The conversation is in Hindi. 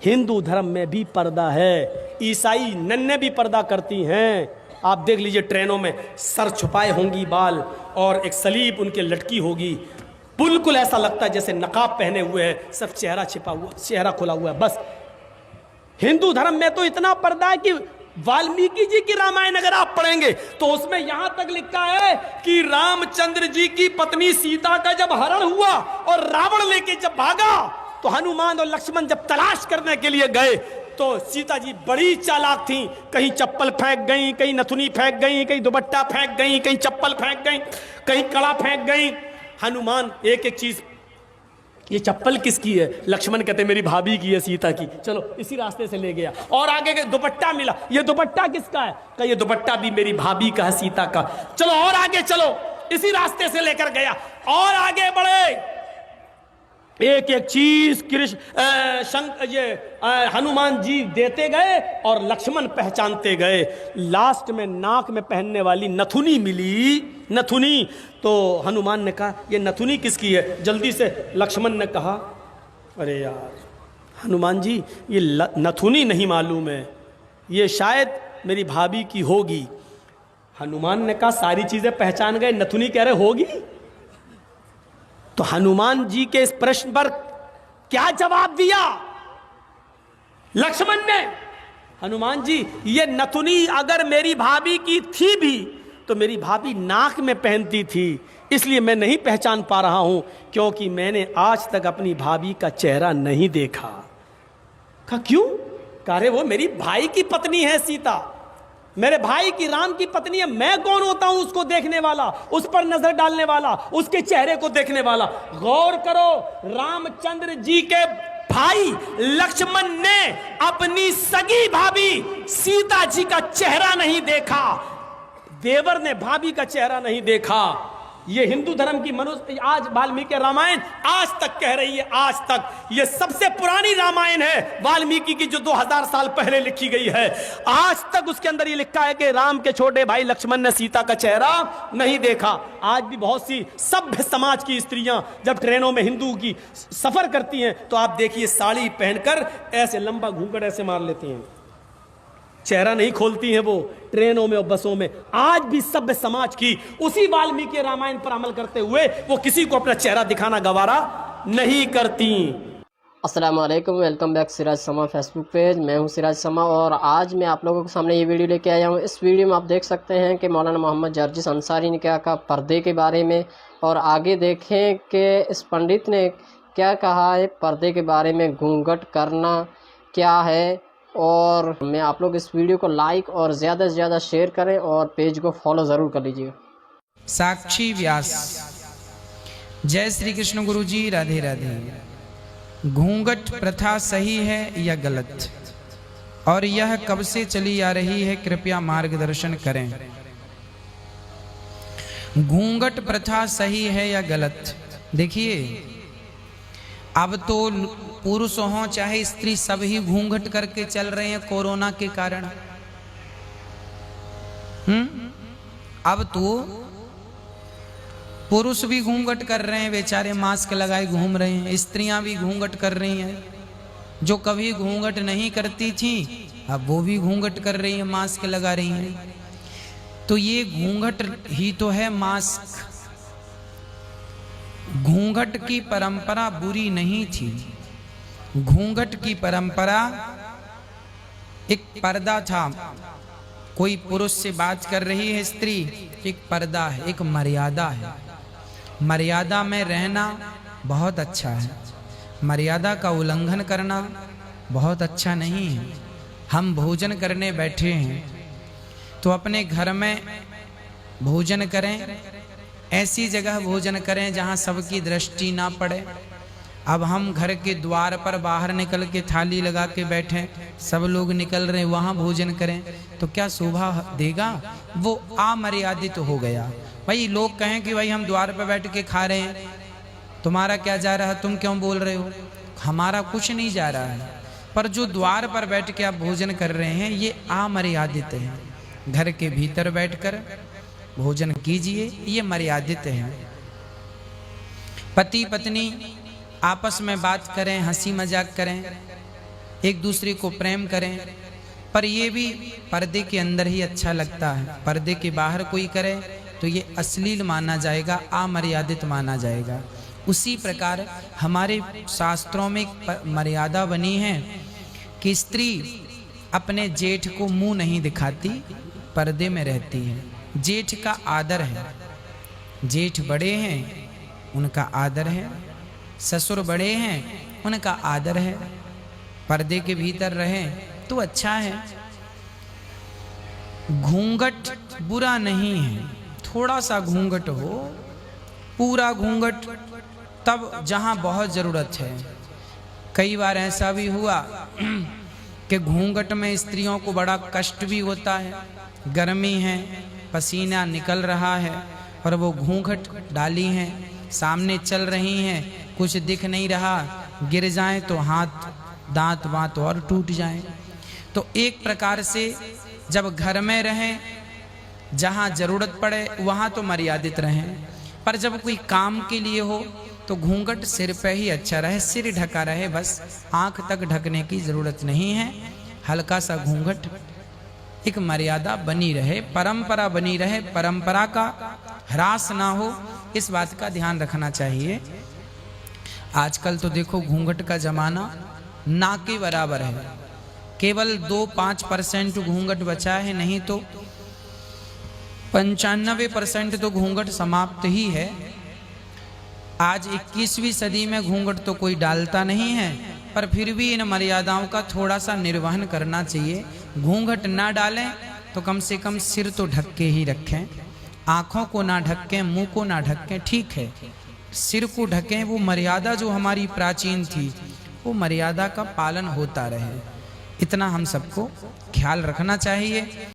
हिंदू धर्म में भी पर्दा है, ईसाई नन्हे भी पर्दा करती हैं। आप देख लीजिए, ट्रेनों में सर छुपाए होंगी बाल और एक सलीब उनके लटकी होगी, बिल्कुल ऐसा लगता है जैसे नकाब पहने हुए है, सब चेहरा छिपा हुआ, चेहरा खुला हुआ है। बस हिंदू धर्म में तो इतना पर्दा है कि वाल्मीकि जी की रामायण अगर आप पढ़ेंगे तो उसमें यहां तक लिखा है कि रामचंद्र जी की पत्नी सीता का जब हरण हुआ और रावण लेके जब भागा तो हनुमान और लक्ष्मण जब तलाश करने के लिए गए तो सीता जी बड़ी चालाक थी, कहीं चप्पल फेंक गई, कहीं नथुनी फेंक गई, कहीं दुपट्टा फेंक गई, कहीं चप्पल फेंक गई, कहीं कड़ा फेंक गई। हनुमान एक एक चीज, ये चप्पल किसकी है? लक्ष्मण कहते मेरी भाभी की है, सीता की, चलो इसी रास्ते से ले गया। और आगे के दुपट्टा मिला, ये दुपट्टा किसका है? कहा ये दुपट्टा भी मेरी भाभी का है, सीता का। चलो और आगे चलो, इसी रास्ते से लेकर गया। और आगे बढ़े, एक एक चीज हनुमान जी देते गए और लक्ष्मण पहचानते गए। लास्ट में नाक में पहनने वाली नथुनी मिली, नथुनी। तो हनुमान ने कहा ये नथुनी किसकी है? जल्दी से लक्ष्मण ने कहा अरे यार हनुमान जी ये नथुनी नहीं मालूम है, ये शायद मेरी भाभी की होगी। हनुमान ने कहा सारी चीजें पहचान गए, नथुनी कह रहे होगी। तो हनुमान जी के इस प्रश्न पर क्या जवाब दिया लक्ष्मण ने? हनुमान जी ये नथुनी अगर मेरी भाभी की थी भी तो मेरी भाभी नाक में पहनती थी, इसलिए मैं नहीं पहचान पा रहा हूं, क्योंकि मैंने आज तक अपनी भाभी का चेहरा नहीं देखा। कहा क्यों? कह रहे वो मेरी भाई की पत्नी है सीता, मेरे भाई की राम की पत्नी है, मैं कौन होता हूं उसको देखने वाला, उस पर नजर डालने वाला, उसके चेहरे को देखने वाला। गौर करो, रामचंद्र जी के भाई लक्ष्मण ने अपनी सगी भाभी सीता जी का चेहरा नहीं देखा, देवर ने भाभी का चेहरा नहीं देखा। ये हिंदू धर्म की मनुष्य आज वाल्मीकि रामायण आज तक कह रही है, आज तक ये सबसे पुरानी रामायण है वाल्मीकि की, जो 2000 साल पहले लिखी गई है। आज तक उसके अंदर ये लिखा है कि राम के छोटे भाई लक्ष्मण ने सीता का चेहरा नहीं देखा। आज भी बहुत सी सभ्य समाज की स्त्रियां जब ट्रेनों में हिंदू की सफर करती हैं तो आप देखिए साड़ी पहनकर ऐसे लंबा घूंघट ऐसे मार लेती हैं, चेहरा नहीं खोलती हैं वो ट्रेनों में और बसों में। आज भी सभ्य समाज की उसी वाल्मीकि रामायण पर अमल करते हुए वो किसी को अपना चेहरा दिखाना गवारा नहीं करती। अस्सलाम वालेकुम, वेलकम बैक सिराज समा फेसबुक पेज। मैं हूं सिराज समा और आज मैं आप लोगों के सामने ये वीडियो लेके आया हूं। इस वीडियो में आप देख सकते हैं कि मौलाना मोहम्मद जर्जिस अंसारी ने क्या कहा पर्दे के बारे में, और आगे देखें कि इस पंडित ने क्या कहा है पर्दे के बारे में, घूंघट करना क्या है। और मैं आप लोग इस वीडियो को लाइक और ज़्यादा से ज़्यादा शेयर करें और पेज को फॉलो ज़रूर कर लीजिए। साक्षी व्यास। जय श्री कृष्ण गुरु जी, राधे राधे। घूंघट प्रथा सही है या गलत, और यह कब से चली आ रही है, कृपया मार्गदर्शन करें। घूंघट प्रथा सही है या गलत? देखिए अब तो पुरुष हो चाहे स्त्री सभी घूंघट करके चल रहे हैं कोरोना के कारण। अब तो पुरुष भी घूंघट कर रहे हैं, बेचारे मास्क लगाए घूम रहे हैं, स्त्रियां भी घूंघट कर रही हैं। जो कभी घूंघट नहीं करती थी अब वो भी घूंघट कर रही है, मास्क लगा रही हैं। तो ये घूंघट ही तो है मास्क। घूंघट की परंपरा बुरी नहीं थी, घूंघट की परंपरा एक पर्दा था। कोई पुरुष से बात कर रही है स्त्री, एक पर्दा है, एक मर्यादा है। मर्यादा में रहना बहुत अच्छा है, मर्यादा का उल्लंघन करना बहुत अच्छा नहीं है। हम भोजन करने बैठे हैं तो अपने घर में भोजन करें, ऐसी जगह भोजन करें जहां सबकी दृष्टि ना पड़े। अब हम घर के द्वार पर बाहर निकल के थाली लगा के बैठे, सब लोग निकल रहे हैं, वहां भोजन करें तो क्या शोभा देगा? वो अमर्यादित हो गया। भाई लोग कहें कि भाई हम द्वार पर बैठ के खा रहे हैं, तुम्हारा क्या जा रहा है, तुम क्यों बोल रहे हो? हमारा कुछ नहीं जा रहा है, पर जो द्वार पर बैठ के आप भोजन कर रहे हैं ये अमर्यादित है। घर के भीतर बैठकर भोजन कीजिए, ये मर्यादित है। पति पत्नी आपस में बात करें, हंसी मजाक करें, एक दूसरे को प्रेम करें, पर ये भी पर्दे के अंदर ही अच्छा लगता है। पर्दे के बाहर कोई करे तो ये अश्लील माना जाएगा, अमर्यादित माना जाएगा। उसी प्रकार हमारे शास्त्रों में एक मर्यादा बनी है कि स्त्री अपने जेठ को मुंह नहीं दिखाती, पर्दे में रहती है। जेठ का आदर है, जेठ बड़े हैं उनका आदर है, ससुर बड़े हैं उनका आदर है। पर्दे के भीतर रहें तो अच्छा है। घूंघट बुरा नहीं है, थोड़ा सा घूंघट हो, पूरा घूंघट तब जहां बहुत जरूरत है। कई बार ऐसा भी हुआ कि घूंघट में स्त्रियों को बड़ा कष्ट भी होता है, गर्मी है, पसीना निकल रहा है और वो घूंघट डाली हैं, सामने चल रही हैं, कुछ दिख नहीं रहा, गिर जाएं तो हाथ दांत वांत और टूट जाएं। तो एक प्रकार से जब घर में रहें, जहां जरूरत पड़े वहां तो मर्यादित रहें, पर जब कोई काम के लिए हो तो घूंघट सिर पे ही अच्छा रहे, सिर ढका रहे, बस आंख तक ढकने की जरूरत नहीं है। हल्का सा घूंघट, एक मर्यादा बनी रहे, परंपरा बनी रहे, परंपरा का ह्रास ना हो, इस बात का ध्यान रखना चाहिए। आजकल तो देखो घूंघट का जमाना ना के बराबर है, केवल 2-5% घूंघट बचा है, नहीं तो 95% तो घूंघट समाप्त ही है। आज 21वीं सदी में घूंघट तो कोई डालता नहीं है, पर फिर भी इन मर्यादाओं का थोड़ा सा निर्वहन करना चाहिए। घूंघट ना डालें तो कम से कम सिर तो ढक के ही रखें, आंखों को ना ढकें, मुंह को ना ढकें, ठीक है, सिर को ढकें। वो मर्यादा जो हमारी प्राचीन थी, वो मर्यादा का पालन होता रहे, इतना हम सबको ख्याल रखना चाहिए।